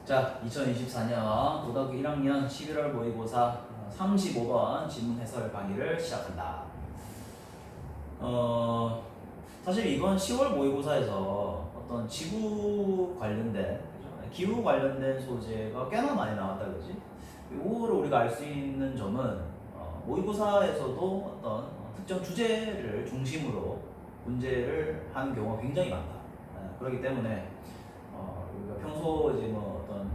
자, 2024년 고등학교 1학년 11월 모의고사 35번 지문 해설 강의를 시작한다. 사실 이번 10월 모의고사에서 어떤 지구 관련된, 그죠? 기후 관련된 소재가 꽤나 많이 나왔다, 그지? 이거를 우리가 알 수 있는 점은 모의고사에서도 어떤 특정 주제를 중심으로 문제를 하는 경우가 굉장히 많다. 그렇기 때문에 우리가 평소 이제 뭐 어떤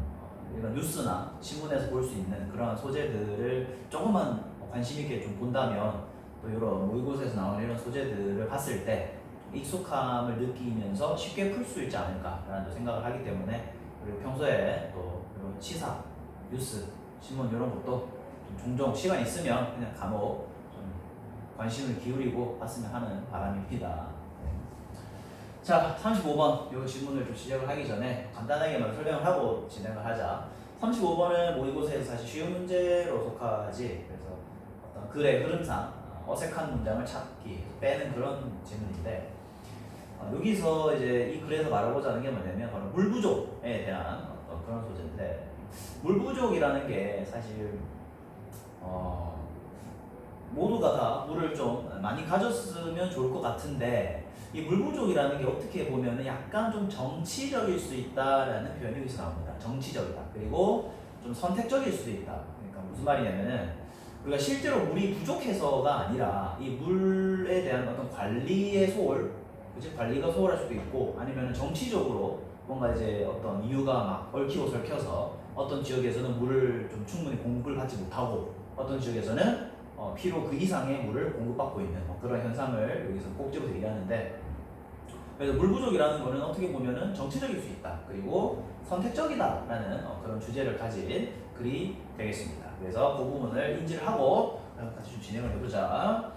이런 뉴스나 신문에서 볼 수 있는 그런 소재들을 조금만 관심 있게 좀 본다면 또 이런 모의고사에서 나오는 이런 소재들을 봤을 때 익숙함을 느끼면서 쉽게 풀 수 있지 않을까라는 생각을 하기 때문에 그리고 평소에 또 이런 시사, 뉴스, 신문 이런 것도 좀 종종 시간 있으면 그냥 간혹 좀 관심을 기울이고 봤으면 하는 바람입니다. 자, 35번 이 질문을 좀 시작을 하기 전에 간단하게만 설명을 하고 진행을 하자. 35번은 모의고사에서 사실 쉬운 문제로 속하지, 그래서 어떤 글의 흐름상 어색한 문장을 찾기, 빼는 그런 질문인데 여기서 이제 이 글에서 말하고자 하는 게 뭐냐면 바로 물 부족에 대한 어떤 그런 소재인데, 물 부족이라는 게 사실 모두가 다 물을 좀 많이 가졌으면 좋을 것 같은데 이 물 부족이라는 게 어떻게 보면 약간 좀 정치적일 수 있다라는 표현이 여기서 나옵니다. 정치적이다. 그리고 좀 선택적일 수도 있다. 그러니까 무슨 말이냐면은 우리가 실제로 물이 부족해서가 아니라 이 물에 대한 어떤 관리의 소홀, 그치? 관리가 소홀할 수도 있고 아니면 정치적으로 뭔가 이제 어떤 이유가 막 얽히고 설켜서 어떤 지역에서는 물을 좀 충분히 공급을 받지 못하고 어떤 지역에서는 필요 그 이상의 물을 공급받고 있는 그런 현상을 여기서 꼭 집어서 얘기하는데, 그래서 물 부족이라는 거는 어떻게 보면은 정치적일 수 있다. 그리고 선택적이다라는 그런 주제를 가진 글이 되겠습니다. 그래서 그 부분을 인지를 하고 같이 좀 진행을 해보자.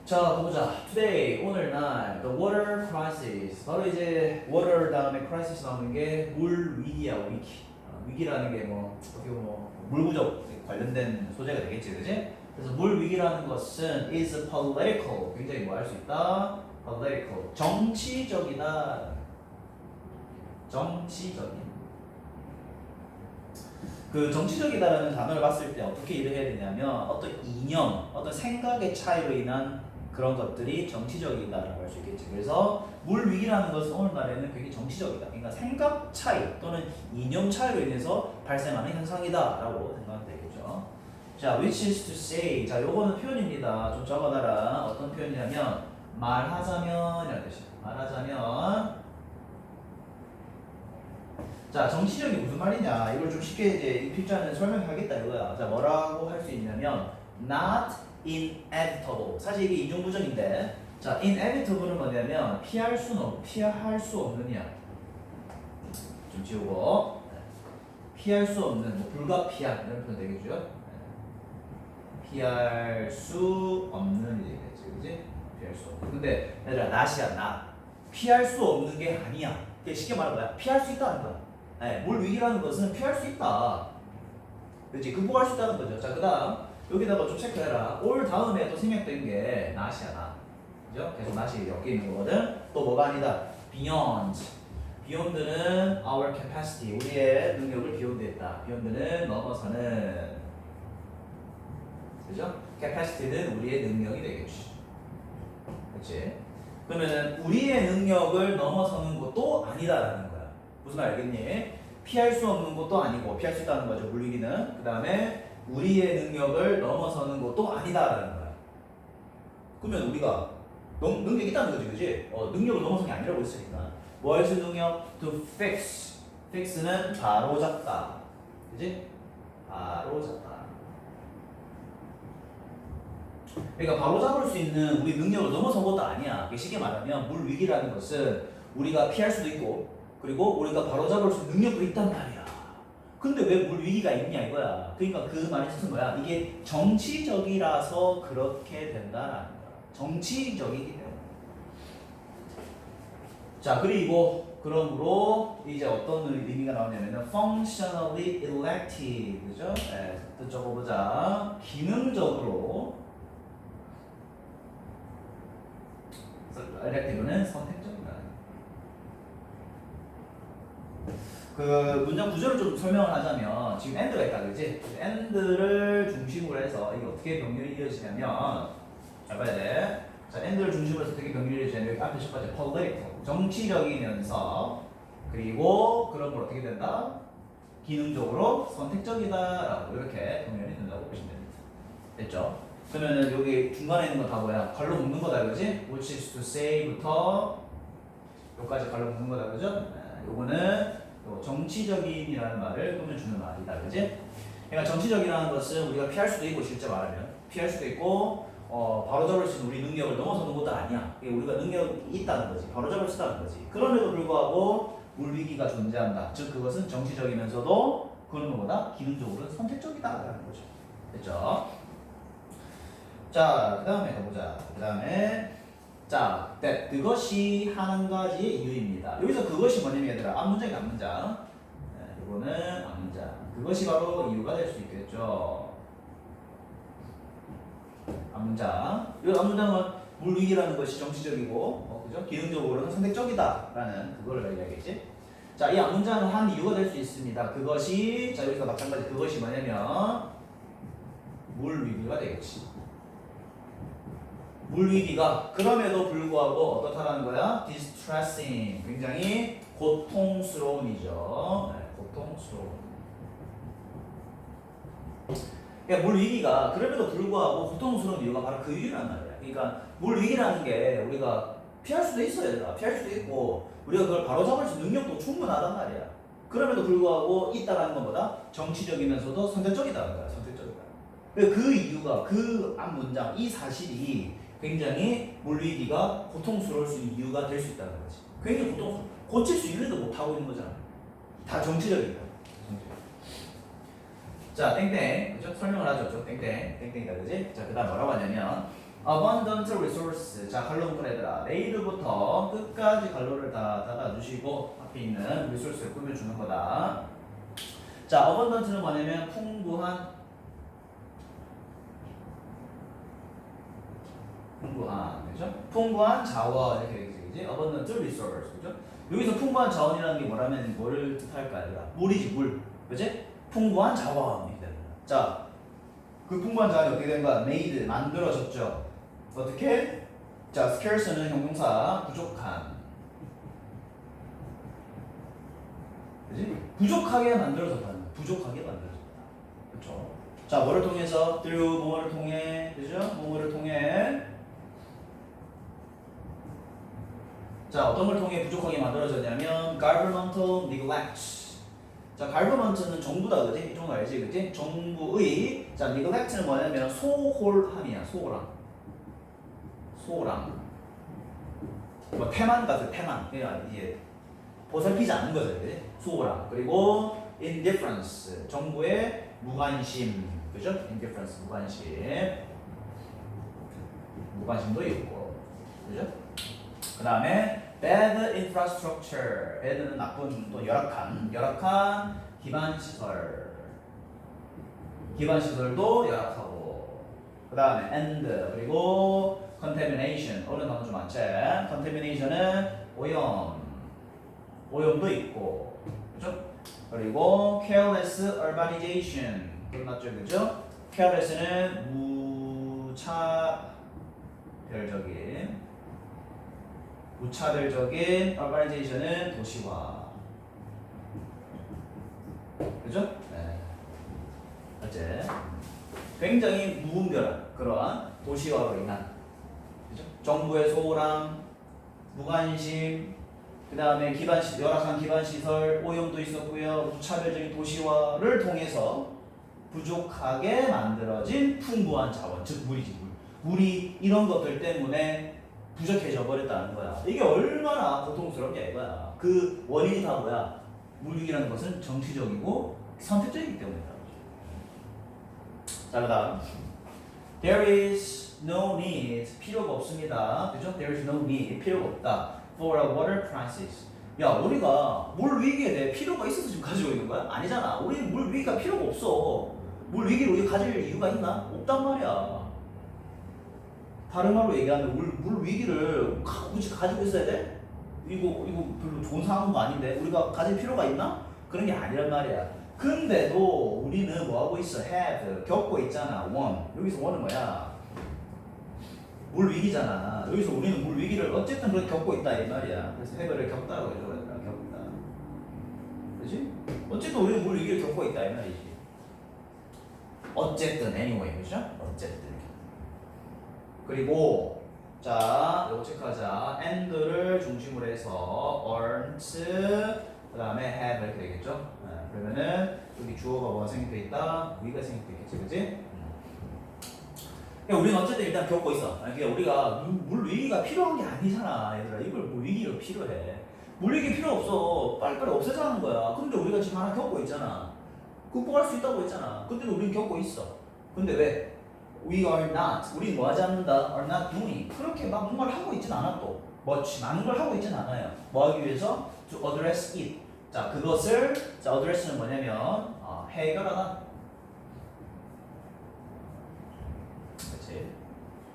자, 보자. Today, 오늘날 the water crisis. 바로 이제 water 다음에 crisis 나오는 게 물 위기야, 위기. 위기라는 게 뭐 어떻게 보면 물 부족 관련된 소재가 되겠지, 그지? 그래서 물 위기라는 것은 is political. 굉장히 뭐 할 수 있다. political. 정치적이다. 정치적인. 그 정치적이다라는 단어를 봤을 때 어떻게 이해를 해야 되냐면 어떤 이념, 어떤 생각의 차이로 인한 그런 것들이 정치적이다라고 할 수 있겠지. 그래서 물 위기라는 것은 오늘날에는 굉장히 정치적이다. 그러니까 생각 차이 또는 이념 차이로 인해서 발생하는 현상이다라고 생각하면 되겠죠. 자, which is to say. 자, 요거는 표현입니다. 좀 적어놔라. 어떤 표현이냐면 말하자면이라는 뜻이야. 말하자면. 자, 정치적이 무슨 말이냐? 이걸 좀 쉽게 이제 이 필자는 설명하겠다 이거야. 자, 뭐라고 할 수 있냐면 not inevitable. 사실 이게 이중부정인데, 자, inevitable은 뭐냐면 피할 수 없느냐. 좀 지우고 피할 수 없는, 뭐 불가피한 이런 표현 되겠죠? 피할 수 없는 얘기겠지, 그지? 피할 수 없는. 근데 얘들아, not이야, not. 피할 수 없는 게 아니야. 쉽게 말하면 뭐야? 피할 수 있다는 거야. 네, 물 위기라는 것은 피할 수 있다. 그렇지? 극복할 수 있다는 거죠. 자, 그 다음 여기다가 좀 체크해라. 올 다음에 또 생략된 게 not이야, not. 그죠? 계속 not이 엮여 있는 거거든. 또 뭐가 아니다? beyond. beyond는 our capacity. 우리의 능력을 beyond했다. beyond는 넘어서는. 그죠? capacity는 우리의 능력이 되겠지. 그렇지? 그러면은 우리의 능력을 넘어서는 것도 아니다라는 거야. 무슨 말 알겠니? 피할 수 없는 것도 아니고, 피할 수 있다는 거죠, 물위기는. 그 다음에 우리의 능력을 넘어서는 것도 아니다라는 거야. 그러면 우리가 능력이 있다는 거지, 그지? 능력을 넘어서는 게 아니라고 했으니까. 뭐 할 수 있는 능력? To fix. fix는 바로잡다. 그지? 바로잡다. 그러니까 바로잡을 수 있는 우리 능력을 넘어선 것도 아니야. 쉽게 말하면 물 위기라는 것은 우리가 피할 수도 있고, 그리고 우리가 바로잡을 수 있는 능력도 있단 말이야. 근데 왜 물 위기가 있냐 이거야. 그러니까 그 말이 뜻은 뭐야? 이게 정치적이라서 그렇게 된다라는 거야. 정치적이기 때문에. 자, 그리고 그러므로 이제 어떤 의미가 나오냐면 functionally elected, 그죠? 네, 또 적어보자. 기능적으로. elective는 선택적이다. 그 문장 구조를 좀 설명을 하자면 지금 and가 있다 그지? and를 중심으로 해서 이게 어떻게 병렬이 이어지냐면 잘 봐야 돼. 자, and를 중심으로 해서 어떻게 병렬이 이어지냐면 여기 앞에 첫 번째 political 정치적이면서 그리고 그런 걸 어떻게 된다? 기능적으로 선택적이다라고 이렇게 병렬이 된다고 보시면 됩니다. 됐죠? 그러면은 여기 중간에 있는 건 다 뭐야? 갈로 묶는 거다 그지? which is to say부터 여기까지 갈로 묶는 거다 그죠? 요거는 정치적인이라는 말을 꾸며주는 말이다 그지? 그러니까 정치적이라는 것은 우리가 피할 수도 있고 실제 말하면 피할 수도 있고 바로잡을 수 있는 우리 능력을 넘어서는 것도 아니야. 우리가 능력이 있다는 거지. 바로잡을 수 있다는 거지. 그럼에도 불구하고 물위기가 존재한다. 즉 그것은 정치적이면서도 그런 것보다 기능적으로는 선택적이다라는 거죠. 됐죠? 자, 그 다음에 가보자. 그 다음에 자, 그것이 한 가지의 이유입니다. 여기서 그것이 뭐냐면 얘들아 앞문장이 앞문장. 이거는 앞문장. 그것이 바로 이유가 될 수 있겠죠. 앞문장. 이 앞문장은 물위기라는 것이 정치적이고, 그죠? 기능적으로는 선택적이다라는 그거를 이야기했지. 자, 이 앞문장은 한 이유가 될 수 있습니다. 그것이 자 여기서 마찬가지 그것이 뭐냐면 물위기가 되겠지. 물위기가 그럼에도 불구하고 어떻다라는 거야? distressing 굉장히 고통스러움이죠. 네, 고통스러움. 그러니까 물위기가 그럼에도 불구하고 고통스러운 이유가 바로 그 이유란 말이야. 그러니까 물위기라는 게 우리가 피할 수도 있어야 피할 수도 있고 우리가 그걸 바로잡을 수 있는 능력도 충분하단 말이야. 그럼에도 불구하고 있다라는 것보다 정치적이면서도 선택적이다는 거야. 선택적이다. 그 이유가 그 앞 문장 이 사실이 굉장히 물위기가 고통스러울 수 있는 이유가 될 수 있다는 거지. 굉장히 고칠 수 있는데도 못하고 있는 거잖아. 다 정치적이다. 자, 땡땡. 그죠? 설명을 하죠. 땡땡. 땡땡이다. 그지? 자, 그 다음 뭐라고 하냐면 abundant resource. 자, 갈로 묶은 애들아. 레이드부터 끝까지 갈로를 다 닫아주시고 앞에 있는 resource를 꾸며주는 거다. 자, abundant는 뭐냐면 풍부한 그죠? 풍부한 자원 이렇게 되겠지, abundant resource, 그죠? 여기서 풍부한 자원이라는 게 뭐라면 뭐를 뜻할까요? 물이지, 물, 그지? 풍부한 자원이 되는 거야. 자, 그 풍부한 자원이 어떻게 된 거야? made, 만들어졌죠. 어떻게? 자, scarce는 형용사, 부족한, 그지? 부족하게 만들어졌다는 거야. 부족하게 만들어졌다, 그렇죠? 자, 뭐를 통해서? through 뭐를 통해, 그죠? 뭐를 통해? 자, 어떤 걸 통해 부족하게 만들어졌냐면 governmental neglect. 자, government는 정부다, 그지? 이 정도 알지, 그지? 정부의 자, neglect는 뭐냐면 소홀함이야, 소홀함. 소홀함. 뭐 태만 같은 태만. 그러니까 이게 보살피지 않는 거죠, 그지? 소홀함. 그리고 indifference, 정부의 무관심, 그죠? indifference, 무관심도 있고, 그죠? 그 다음에 bad infrastructure. bad는 나쁜, 또 열악한 기반시설. 기반시설도 열악하고. 그 다음에 and, 그리고 contamination. 어려운 단어 좀 많지? contamination은 오염도 있고, 그죠? 그리고 careless urbanization. 끝났죠, 그죠? careless는 무차별적인 urbanization은 도시화. 그죠? 네. 어째 굉장히 무분별한 그러한 도시화로 인한, 그죠? 정부의 소홀함, 무관심, 그 다음에 열악한 기반시설, 오염도 있었고요. 무차별적인 도시화를 통해서 부족하게 만들어진 풍부한 자원, 즉 물이지, 물이 이런 것들 때문에 부족해져 버렸다는 거야. 이게 얼마나 고통스럽냐 이거야. 그 원인이 다 뭐야? 물위기라는 것은 정치적이고 선택적이기 때문이다. 자, 그다음 there is no need, 필요가 없습니다. 그죠? there is no need, 필요가 없다. for a water crisis. 야, 우리가 물 위기에 대해 필요가 있어서 지금 가지고 있는 거야? 아니잖아. 우리 물 위기가 필요가 없어. 물 위기를 우리 가질 이유가 있나? 없단 말이야. 다른 말로 얘기하면 물 위기를 굳이 가지고 있어야 돼? 이거 별로 좋은 상황도 아닌데 우리가 가질 필요가 있나? 그런 게 아니란 말이야. 근데도 우리는 뭐 하고 있어? have 겪고 있잖아. one. 여기서 one은 뭐야? 물 위기잖아. 여기서 우리는 물 위기를 어쨌든 그렇게 겪고 있다 이 말이야. 그래서 have를 겪다라고 해서 겪다. 그렇지? 어쨌든 우리는 물 위기를 겪고 있다 이 말이지. 어쨌든 anyway, 그죠? 어쨌든. 그리고 자, 이거 체크하자. and를 중심으로 해서 earned 그 다음에 have 이렇게 되겠죠? 그러면은 여기 주어가 뭐가 생략돼 있다? 위가 생략돼 있겠지, 그치? 그러니까 우리는 어쨌든 일단 겪고 있어. 그러니까 우리가 물 위기가 필요한 게 아니잖아, 얘들아. 이걸 물 위기가 필요해. 물 위기 필요 없어. 빨리빨리 없애자는 거야. 근데 우리가 지금 하나 겪고 있잖아. 극복할 수 있다고 했잖아. 근데도 우리는 겪고 있어. 근데 왜? We are not. 우리는 뭐 하지 않는다? Are not doing. 그렇게 막 뭔가를 하고 있진 않아 또. 많은 걸 하고 있진 않아요. 뭐 하기 위해서? To address it. 자, 그것을 자, address는 뭐냐면 해결하다. 그렇지?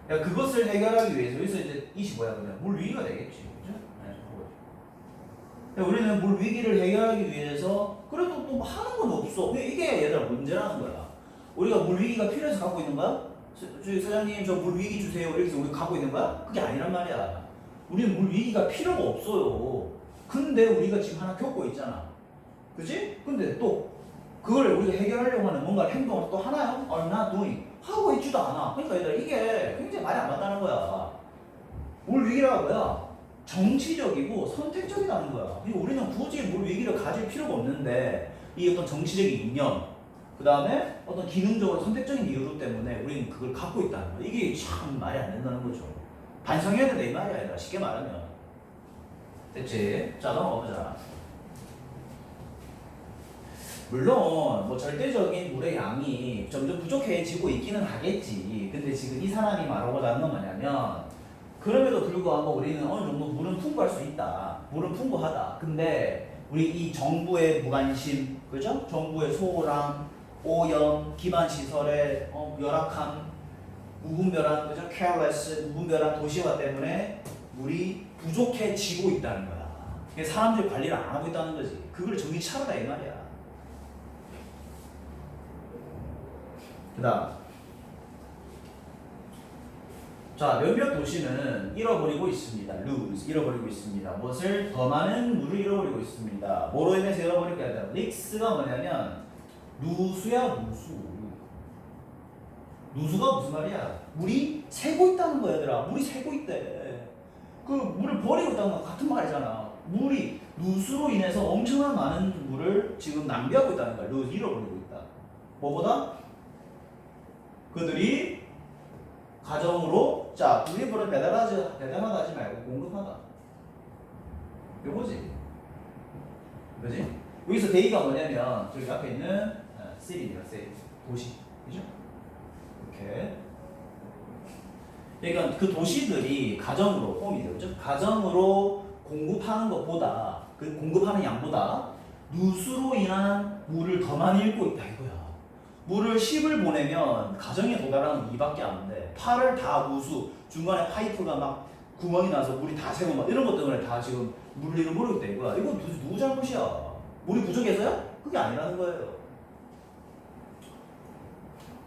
야, 그것을 해결하기 위해서 여기서 이제 이시 뭐야 그냥 물 위기가 되겠지. 그죠? 네, 우리는 물 위기를 해결하기 위해서 그래도 또 하는 건 없어. 이게 얘들아 문제라는 거야. 우리가 물 위기가 필요해서 갖고 있는 거야? 사장님 저 물 위기 주세요. 이렇게 해서 우리가 갖고 있는 거야? 그게 아니란 말이야. 우리는 물 위기가 필요가 없어요. 근데 우리가 지금 하나 겪고 있잖아. 그치? 근데 또 그걸 우리가 해결하려고 하는 뭔가 행동을 또 하나요? Are not doing. 하고 있지도 않아. 그러니까 얘들아 이게 굉장히 말이 안 맞다는 거야. 물 위기라가 뭐야? 정치적이고 선택적이라는 거야. 우리는 굳이 물 위기를 가질 필요가 없는데 이 어떤 정치적인 이념, 그 다음에 어떤 기능적으로 선택적인 이유 때문에 우리는 그걸 갖고 있다는 거야. 이게 참 말이 안 된다는 거죠. 반성해야 된다 이 말이 아니라 쉽게 말하면. 됐지? 자 넘어가보자. 물론 뭐 절대적인 물의 양이 점점 부족해지고 있기는 하겠지. 근데 지금 이 사람이 말하고자 하는 건 뭐냐면 그럼에도 불구하고 우리는 어느 정도 물은 풍부할 수 있다. 물은 풍부하다. 근데 우리 이 정부의 무관심, 그죠? 정부의 소홀함, 오염, 기반 시설의 열악함, 무분별한, 그죠? careless, 무분별한 도시화 때문에 물이 부족해지고 있다는 거야. 그러니까 사람들이 관리를 안 하고 있다는 거지. 그걸 정신 차려라 이 말이야. 그다음. 자, 몇몇 도시는 잃어버리고 있습니다. lose, 잃어버리고 있습니다. 무엇을? 더 많은 물을 잃어버리고 있습니다. 뭐로 인해서 잃어버릴까 하다. 릭스가 뭐냐면 누수야, 누수. 누수가 무슨 말이야? 물이 새고 있다는 거야, 얘들아. 물이 새고 있대. 그 물을 버리고 있다는 거 같은 말이잖아. 물이 누수로 인해서 엄청난 많은 물을 지금 낭비하고 있다는 거야. lose, 잃어버리고 있다. 뭐보다? 그들이 가정으로 자 구입으로 배달하다 하지 말고 공급하다. 요거지. 그지? 여기서 데이가 뭐냐면 저기 앞에 있는 city입니다. city. 도시. 그죠? 이렇게. 그러니까 그 도시들이 가정으로 홈이죠. 그죠? 가정으로 공급하는 것보다 그 공급하는 양보다 누수로 인한 물을 더 많이 잃고 있다 이거야. 물을 10을 보내면 가정에 도달하는 건 2밖에 안 돼. 8을 다 누수, 중간에 파이프가 막 구멍이 나서 물이 다 새고 막 이런 것 때문에 다 지금 물을 잃어버리고 있다 이거야. 이건 도대체 누구 잘못이야? 물이 부족해서요? 그게 아니라는 거예요.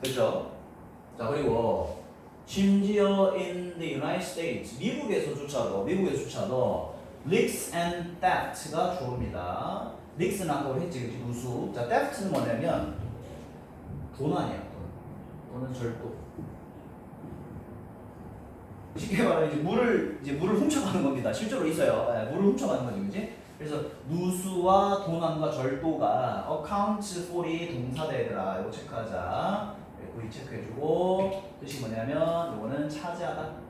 그렇죠? 자 그리고 심지어 in the United States 미국에서조차도 leaks and theft가 주어입니다. leaks는 아까 우리 했지 그치? 누수. 자 theft는 뭐냐면 돈 아니야 돈. 돈은 절도. 쉽게 말하면 이제 물을 훔쳐가는 겁니다. 실제로 있어요. 네, 물을 훔쳐가는 거지, 그지? 그래서 누수와 도난과 절도가 account for이 동사대더라. 이거 체크하자. 우리 체크해주고 뜻이 뭐냐면 이거는 차지하다.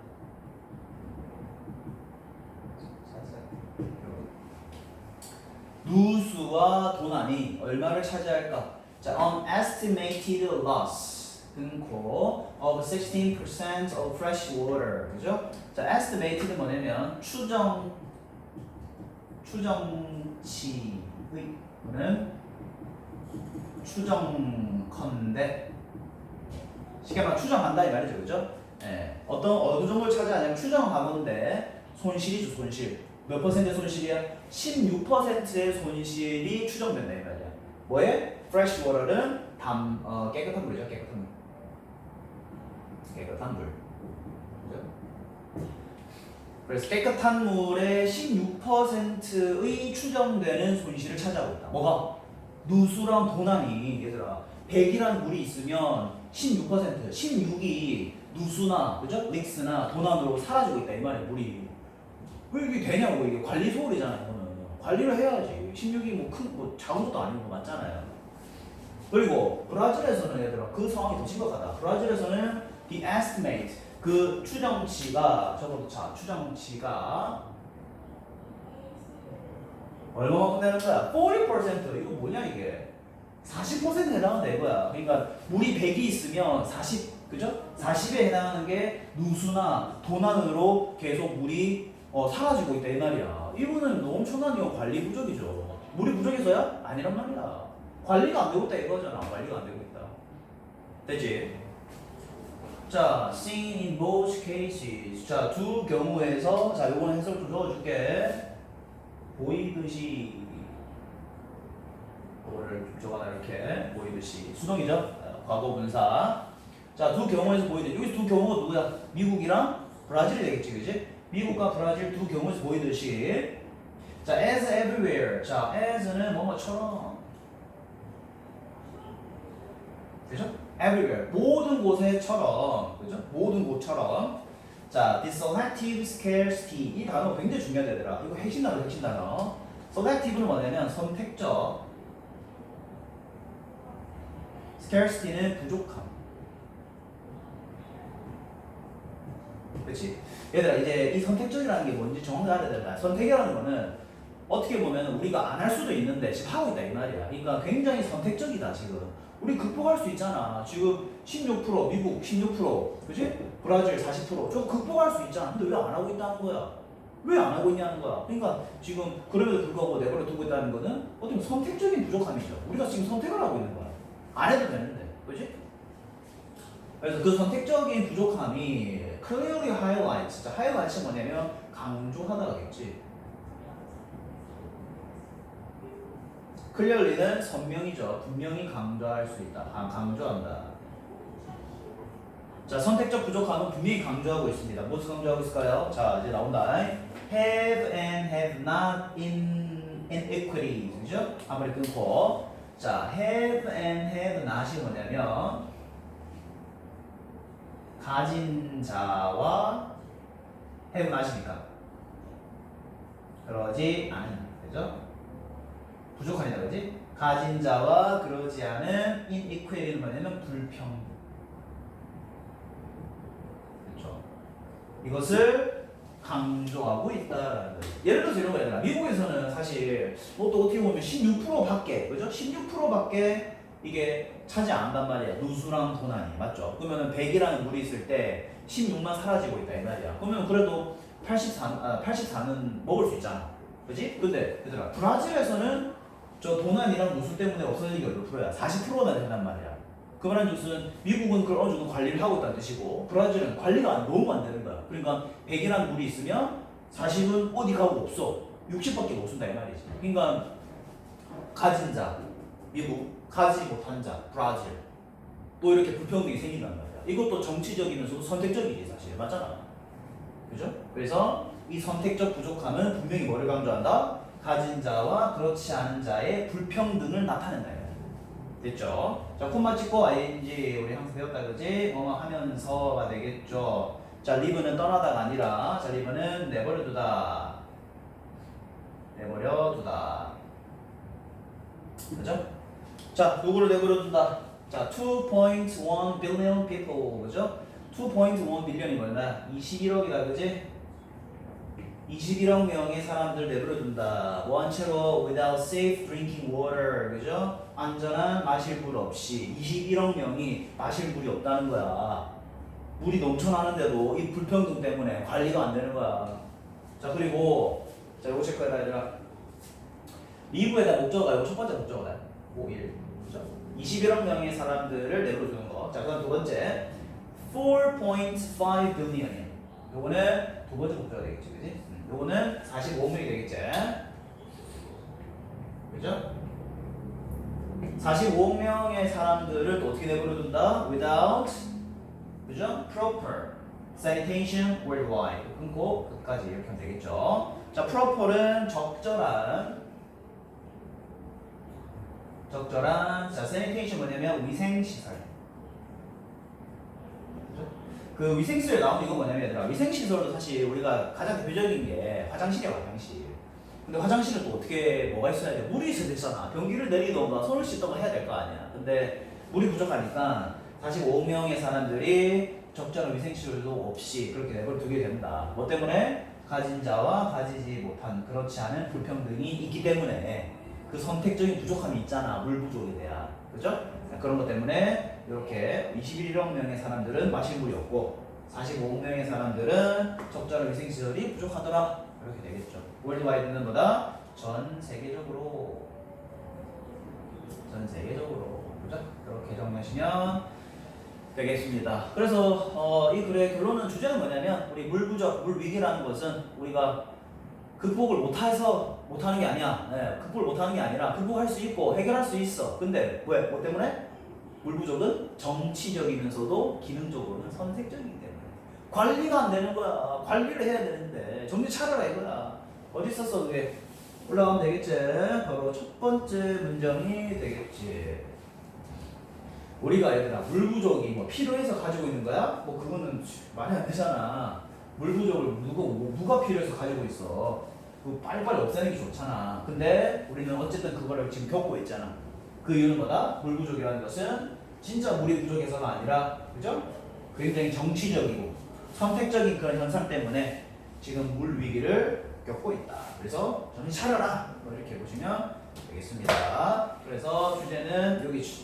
누수와 도난이 얼마를 차지할까? 자, unestimated loss 등코 of 16% of fresh water. 그죠? 자, estimated는 뭐냐면 추정치의 추정컨대 쉽게 말하면 추정한다 이 말이죠. 그죠? 예. 어느 정도를 차지하냐면 추정하건대 손실이죠, 손실. 몇 퍼센트의 손실이야? 16%의 손실이 추정된다 이 말이야. 뭐에? fresh water는 깨끗한 물이죠. 깨끗한 물. 깨끗한 물. 그죠? 그래서 깨끗한 물의 16%의 추정되는 손실을 차지하고 있다. 뭐가? 누수랑 도난이 얘들아 100이라는 물이 있으면 16%, 16이 누수나 그죠? 릭스나 도난으로 사라지고 있다 이 말이야 물이. 왜 이게 되냐고. 이게 관리 소홀이잖아 이거는. 관리를 해야지. 16이 뭐 작은 것도 아니고 맞잖아요. 그리고 브라질에서는 얘들아 그 상황이 더 심각하다. 브라질에서는 the estimate 그 추정치가 적어도 추정치가 얼마만큼 되는 거야? 40% 이거 뭐냐 이게 40%에 해당한다 이거야. 그러니까 물이 100이 있으면 40 그죠? 40에 해당하는 게 누수나 도난으로 계속 물이 사라지고 있다 이 말이야. 이거는 엄청난 이거 관리 부족이죠. 물이 부족해서야? 아니란 말이야. 관리가 안 되고 있다 이거잖아. 관리가 안 되고 있다. 되지? 자, seen in both cases. 자, 두 경우에서 자, 요거는 해설 좀 적어줄게. 보이듯이 이거를 좀 적어놔 이렇게 보이듯이 수동이죠? 과거 분사. 자, 두 경우에서 보이듯이 여기서 두 경우가 누구야? 미국이랑 브라질이 되겠지, 그지? 미국과 브라질 두 경우에서 보이듯이 자, as everywhere. 자, as는 뭐뭐처럼 그죠? everywhere 모든 곳에처럼 그죠? 모든 곳처럼 자, the selective scarcity 이 단어 굉장히 중요하다 얘들아. 이거 핵심 단어 핵심 단어. selective는 뭐냐면 선택적 scarcity는 부족함. 그렇지? 얘들아 이제 이 선택적이라는 게 뭔지 정확히 알아야 된다. 선택이라는 거는 어떻게 보면 우리가 안 할 수도 있는데 지금 하고 있다 이 말이야. 그러니까 굉장히 선택적이다 지금. 우리 극복할 수 있잖아. 지금 16% 미국 16% 그지? 브라질 40% 저 극복할 수 있잖아. 근데 왜 안 하고 있다는 거야? 왜 안 하고 있냐는 거야. 그러니까 지금 그럼에도 불구하고 내버려 두고 있다는 거는 어떻게 보면 선택적인 부족함이죠. 우리가 지금 선택을 하고 있는 거야. 안 해도 되는데 그지? 그래서 그 선택적인 부족함이 clearly highlights. 자, highlights는 뭐냐면 강조하다겠지. clearly는 선명이죠. 분명히 강조할 수 있다. 강조한다. 자, 선택적 부족함은 분명히 강조하고 있습니다. 무엇을 강조하고 있을까요? 자, 이제 나온다. have and have not in inequity. 그죠? 아무리 끊고. 자, have and have not이 뭐냐면 가진 자와 have not이니까 그러지 않은. 그죠? 부족하니다 그지? 가진 자와 그러지 않은 inequality는 뭐냐면 불평등. 그렇죠? 이것을 강조하고 있다라는 거예요. 예를 들어서 이런 거야. 미국에서는 사실 또 어떻게 보면 16%밖에 그죠? 16%밖에 이게 차지 안 한단 말이야. 누수랑 도난이 맞죠? 그러면은 100이라는 물이 있을 때 16만 사라지고 있다 이 말이야. 그러면 그래도 84는 먹을 수 있잖아. 그지? 근데 얘들아 브라질에서는 저 도난이랑 누수 때문에 없어지는 게 몇 프로야? 40%나 된단 말이야. 그 말은 뜻은 미국은 그걸 어느 정도 관리를 하고 있다는 뜻이고 브라질은 관리가 너무 안 되는 거야. 그러니까 100이라는 물이 있으면 40은 어디 가고 없어. 60밖에 못 쓴다 이 말이지. 그러니까 가진 자, 미국, 가지 못한 자, 브라질 또 이렇게 불평등이 생긴단 말이야. 이것도 정치적이면서도 선택적이지 사실. 맞잖아. 그죠? 그래서 이 선택적 부족함은 분명히 뭐를 강조한다? 가진 자와 그렇지 않은 자의 불평등을 나타낸다. 됐죠? 자, 콤마 찍고 ing 우리 항상 배웠다 그지? 뭐뭐 하면서가 되겠죠. 자, live는 떠나다가 아니라 자, live는 내버려 두다. 내버려 두다. 그죠? 자, 누구를 내버려 둔다? 자, 2.1 billion people. 그죠? 2.1 billion이 뭐냐? 21억이다 그지? 21억 명의 사람들 내버려 둔다. 원체로 without safe drinking water. 그죠? 안전한 마실 물 없이 21억 명이 마실 물이 없다는 거야. 물이 넘쳐나는데도 이 불평등 때문에 관리가 안 되는 거야. 자, 그리고 자, 이거 체크해라 얘들아. 리브에다 목적어가 이거 첫 번째 목적어다. 5일. 그죠? 21억 명의 사람들을 내버려 두는 거. 자, 그다음 두 번째 4.5 billion이야. 요거는 두 번째 목표가 되겠지, 그지? 요거는 45명이 되겠지. 그죠? 45명의 사람들을 또 어떻게 내버려둔다? Without, 그죠? Proper sanitation worldwide. 끊고 끝까지 이렇게 하면 되겠죠. 자, proper은 적절한. 자, sanitation 뭐냐면 위생시설. 그죠? 그 위생시설에 나오는 이거 뭐냐면 얘들아, 위생시설도 사실 우리가 가장 대표적인 게 화장실이야, 화장실. 근데 화장실은 또 어떻게 뭐가 있어야 돼? 물이 있어야 되잖아. 변기를 내리던가 손을 씻던가 해야 될 거 아니야. 근데 물이 부족하니까 45명의 사람들이 적절한 위생시설도 없이 그렇게 내버려두게 된다. 뭐 때문에? 가진 자와 가지지 못한 그렇지 않은 불평등이 있기 때문에 그 선택적인 부족함이 있잖아. 물 부족에 대한. 그죠? 그런 것 때문에 이렇게 21억 명의 사람들은 마실 물이 없고 45명의 사람들은 적절한 위생시설이 부족하더라. 이렇게 되겠죠. 월드와이드는 뭐다? 전 세계적으로. 그죠? 이렇게 정리하시면 되겠습니다. 그래서 이 글의 결론은 주제는 뭐냐면 우리 물 부족, 물 위기라는 것은 우리가 극복을 못하는 게 아니야. 네, 극복을 못하는 게 아니라 극복할 수 있고 해결할 수 있어. 근데 왜? 뭐 때문에? 물 부족은 정치적이면서도 기능적으로는 선택적이기 때문에 관리가 안 되는 거야. 관리를 해야 되는데 정신 차려라 이거야. 어디 있었어 그게? 올라가면 되겠지. 바로 첫 번째 문장이 되겠지. 우리가 얘들아 물 부족이 뭐 필요해서 가지고 있는 거야? 뭐 그거는 말이 안 되잖아. 물 부족을 누가 필요해서 가지고 있어? 그 빨리빨리 없애는 게 좋잖아. 근데 우리는 어쨌든 그거를 지금 겪고 있잖아. 그 이유는 뭐다? 물 부족이라는 것은 진짜 물이 부족해서가 아니라, 그죠? 굉장히 정치적이고 선택적인 그런 현상 때문에 지금 물 위기를 겪고 있다. 그래서 정신 차려라. 뭐 이렇게 보시면 되겠습니다. 그래서 주제는 여기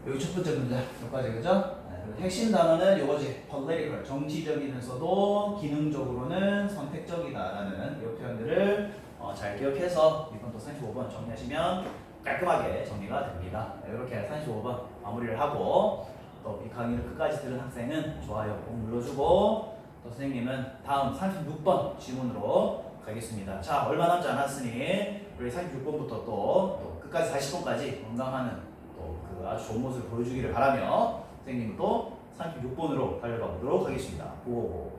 여기 첫 번째 문제 여기까지 그죠? 네, 핵심 단어는 요거지. political 정치적이면서도 기능적으로는 선택적이다라는 이 표현들을 잘 기억해서 이번 또 35번 정리하시면 깔끔하게 정리가 됩니다. 네, 이렇게 35번 마무리를 하고 또 이 강의를 끝까지 들은 학생은 좋아요 꼭 눌러주고 또 선생님은 다음 36번 질문으로 가겠습니다. 자, 얼마 남지 않았으니 우리 36번부터 또 끝까지 40번까지 건강하는 또 그 아주 좋은 모습을 보여주기를 바라며 선생님은 또 36번으로 달려가 보도록 하겠습니다. 오.